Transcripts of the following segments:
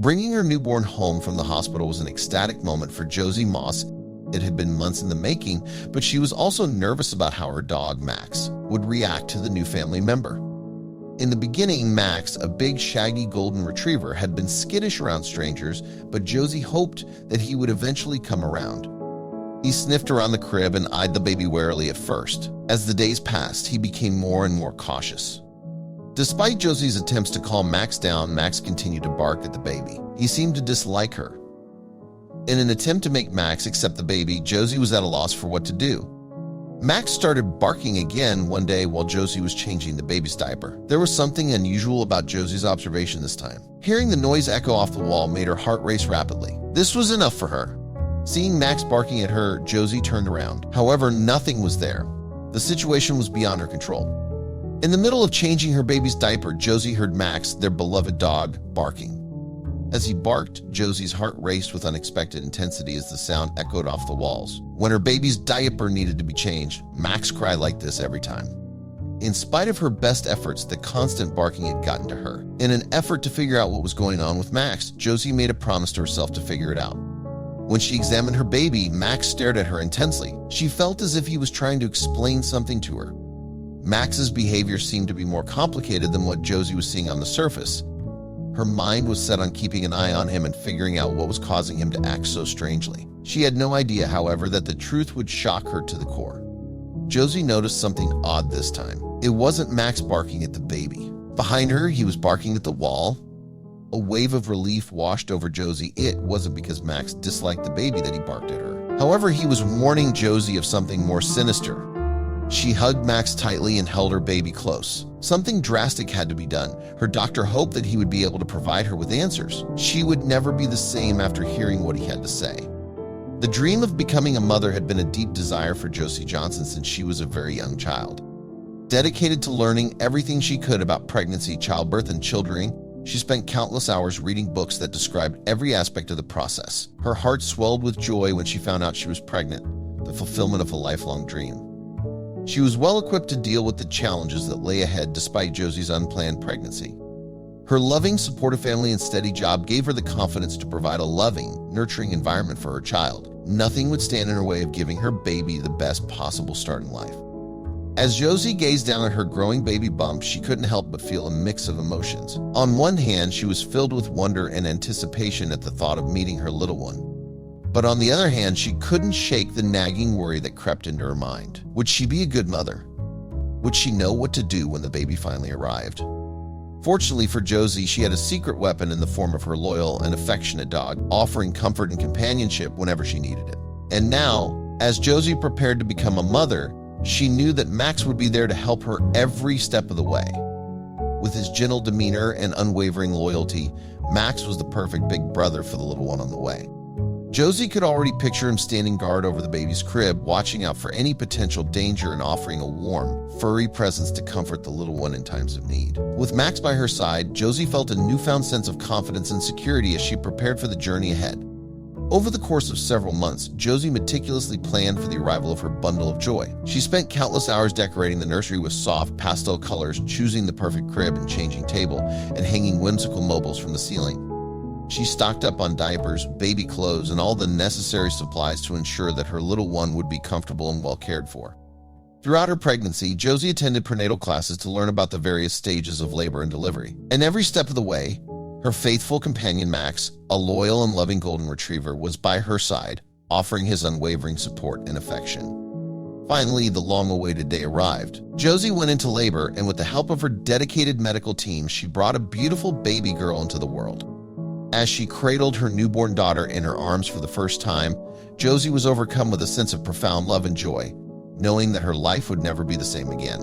Bringing her newborn home from the hospital was an ecstatic moment for Josie Moss. It had been months in the making, but she was also nervous about how her dog, Max, would react to the new family member. In the beginning, Max, a big shaggy golden retriever, had been skittish around strangers, but Josie hoped that he would eventually come around. He sniffed around the crib and eyed the baby warily at first. As the days passed, he became more and more cautious. Despite Josie's attempts to calm Max down, Max continued to bark at the baby. He seemed to dislike her. In an attempt to make Max accept the baby, Josie was at a loss for what to do. Max started barking again one day while Josie was changing the baby's diaper. There was something unusual about Josie's observation this time. Hearing the noise echo off the wall made her heart race rapidly. This was enough for her. Seeing Max barking at her, Josie turned around. However, nothing was there. The situation was beyond her control. In the middle of changing her baby's diaper, Josie heard Max, their beloved dog, barking. As he barked, Josie's heart raced with unexpected intensity as the sound echoed off the walls. When her baby's diaper needed to be changed, Max cried like this every time. In spite of her best efforts, the constant barking had gotten to her. In an effort to figure out what was going on with Max, Josie made a promise to herself to figure it out. When she examined her baby, Max stared at her intensely. She felt as if he was trying to explain something to her. Max's behavior seemed to be more complicated than what Josie was seeing on the surface. Her mind was set on keeping an eye on him and figuring out what was causing him to act so strangely. She had no idea, however, that the truth would shock her to the core. Josie noticed something odd this time. It wasn't Max barking at the baby. Behind her, he was barking at the wall. A wave of relief washed over Josie. It wasn't because Max disliked the baby that he barked at her. However, he was warning Josie of something more sinister. She hugged Max tightly and held her baby close. Something drastic had to be done. Her doctor hoped that he would be able to provide her with answers. She would never be the same after hearing what he had to say. The dream of becoming a mother had been a deep desire for Josie Johnson since she was a very young child. Dedicated to learning everything she could about pregnancy, childbirth, and children, she spent countless hours reading books that described every aspect of the process. Her heart swelled with joy when she found out she was pregnant, the fulfillment of a lifelong dream. She was well equipped to deal with the challenges that lay ahead despite Josie's unplanned pregnancy. Her loving, supportive family and steady job gave her the confidence to provide a loving, nurturing environment for her child. Nothing would stand in her way of giving her baby the best possible start in life. As Josie gazed down at her growing baby bump, she couldn't help but feel a mix of emotions. On one hand, she was filled with wonder and anticipation at the thought of meeting her little one. But on the other hand, she couldn't shake the nagging worry that crept into her mind. Would she be a good mother? Would she know what to do when the baby finally arrived? Fortunately for Josie, she had a secret weapon in the form of her loyal and affectionate dog, offering comfort and companionship whenever she needed it. And now, as Josie prepared to become a mother, she knew that Max would be there to help her every step of the way. With his gentle demeanor and unwavering loyalty, Max was the perfect big brother for the little one on the way. Josie could already picture him standing guard over the baby's crib, watching out for any potential danger and offering a warm, furry presence to comfort the little one in times of need. With Max by her side, Josie felt a newfound sense of confidence and security as she prepared for the journey ahead. Over the course of several months, Josie meticulously planned for the arrival of her bundle of joy. She spent countless hours decorating the nursery with soft, pastel colors, choosing the perfect crib and changing table, and hanging whimsical mobiles from the ceiling. She stocked up on diapers, baby clothes, and all the necessary supplies to ensure that her little one would be comfortable and well cared for. Throughout her pregnancy, Josie attended prenatal classes to learn about the various stages of labor and delivery. And every step of the way, her faithful companion Max, a loyal and loving golden retriever, was by her side, offering his unwavering support and affection. Finally, the long-awaited day arrived. Josie went into labor, and with the help of her dedicated medical team, she brought a beautiful baby girl into the world. As she cradled her newborn daughter in her arms for the first time, Josie was overcome with a sense of profound love and joy, knowing that her life would never be the same again.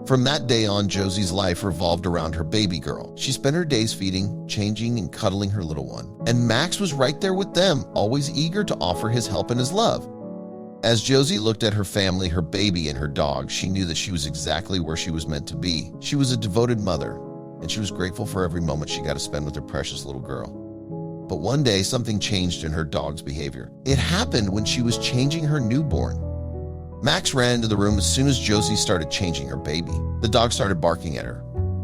From that day on, Josie's life revolved around her baby girl. She spent her days feeding, changing, and cuddling her little one. And Max was right there with them, always eager to offer his help and his love. As Josie looked at her family, her baby, and her dog, she knew that she was exactly where she was meant to be. She was a devoted mother, and she was grateful for every moment she got to spend with her precious little girl. But one day, something changed in her dog's behavior. It happened when she was changing her newborn. Max ran into the room as soon as Josie started changing her baby. The dog started barking at her.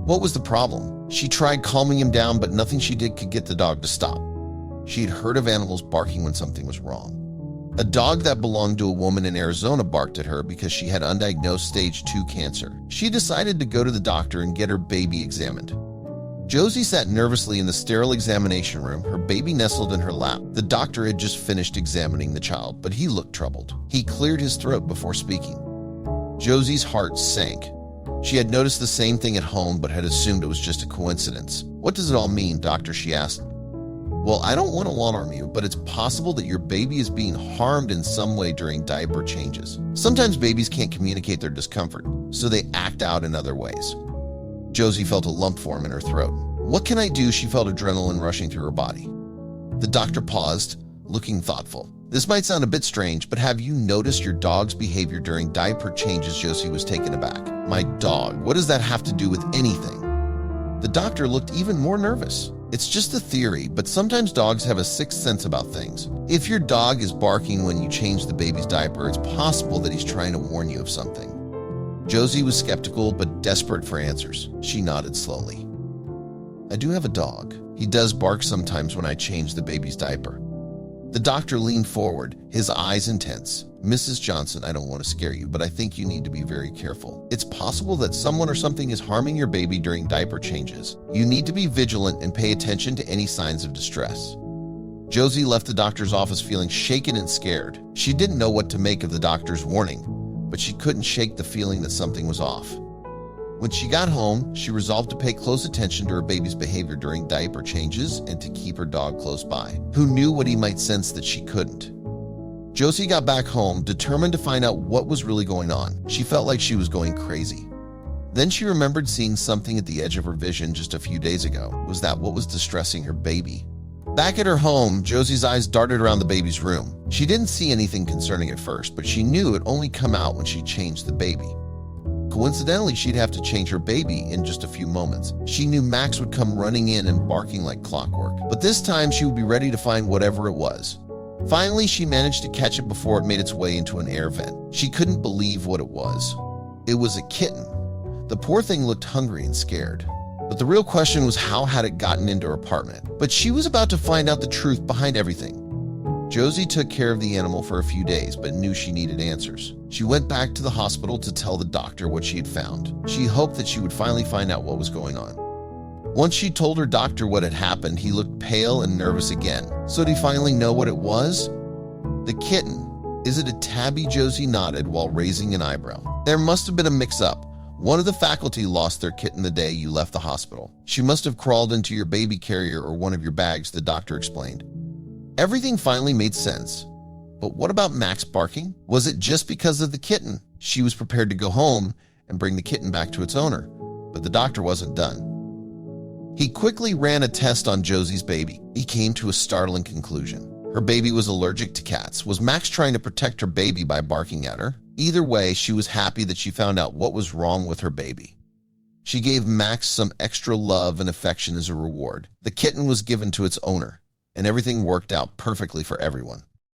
What was the problem? She tried calming him down, but nothing she did could get the dog to stop. She had heard of animals barking when something was wrong. A dog that belonged to a woman in Arizona barked at her because she had undiagnosed stage 2 cancer. She decided to go to the doctor and get her baby examined. Josie sat nervously in the sterile examination room, her baby nestled in her lap. The doctor had just finished examining the child, but he looked troubled. He cleared his throat before speaking. Josie's heart sank. She had noticed the same thing at home, but had assumed it was just a coincidence. "What does it all mean, doctor?" she asked. "Well, I don't want to alarm you, but it's possible that your baby is being harmed in some way during diaper changes. Sometimes babies can't communicate their discomfort, so they act out in other ways." Josie felt a lump form in her throat. "What can I do?" She felt adrenaline rushing through her body. The doctor paused, looking thoughtful. "This might sound a bit strange, but have you noticed your dog's behavior during diaper changes?" Josie was taken aback. "My dog? What does that have to do with anything?" The doctor looked even more nervous. "It's just a theory, but sometimes dogs have a sixth sense about things. If your dog is barking when you change the baby's diaper, it's possible that he's trying to warn you of something." Josie was skeptical but desperate for answers. She nodded slowly. "I do have a dog. He does bark sometimes when I change the baby's diaper." The doctor leaned forward, his eyes intense. "Mrs. Johnson, I don't want to scare you, but I think you need to be very careful. It's possible that someone or something is harming your baby during diaper changes. You need to be vigilant and pay attention to any signs of distress." Josie left the doctor's office feeling shaken and scared. She didn't know what to make of the doctor's warning, but she couldn't shake the feeling that something was off. When she got home, she resolved to pay close attention to her baby's behavior during diaper changes and to keep her dog close by. Who knew what he might sense that she couldn't? Josie got back home, determined to find out what was really going on. She felt like she was going crazy. Then she remembered seeing something at the edge of her vision just a few days ago. Was that what was distressing her baby? Back at her home, Josie's eyes darted around the baby's room. She didn't see anything concerning at first, but she knew it only come out when she changed the baby. Coincidentally, she'd have to change her baby in just a few moments. She knew Max would come running in and barking like clockwork, but this time she would be ready to find whatever it was. Finally, she managed to catch it before it made its way into an air vent. She couldn't believe what it was. It was a kitten. The poor thing looked hungry and scared. But the real question was, how had it gotten into her apartment? But she was about to find out the truth behind everything. Josie took care of the animal for a few days, but knew she needed answers. She went back to the hospital to tell the doctor what she had found. She hoped that she would finally find out what was going on. Once she told her doctor what had happened, he looked pale and nervous again. So did he finally know what it was? The kitten. Is it a tabby? Josie nodded while raising an eyebrow. There must have been a mix-up. One of the faculty lost their kitten the day you left the hospital. She must have crawled into your baby carrier or one of your bags, the doctor explained. Everything finally made sense. But what about Max barking? Was it just because of the kitten? She was prepared to go home and bring the kitten back to its owner, but the doctor wasn't done. He quickly ran a test on Josie's baby. He came to a startling conclusion. Her baby was allergic to cats. Was Max trying to protect her baby by barking at her? Either way, she was happy that she found out what was wrong with her baby. She gave Max some extra love and affection as a reward. The kitten was given to its owner, and everything worked out perfectly for everyone.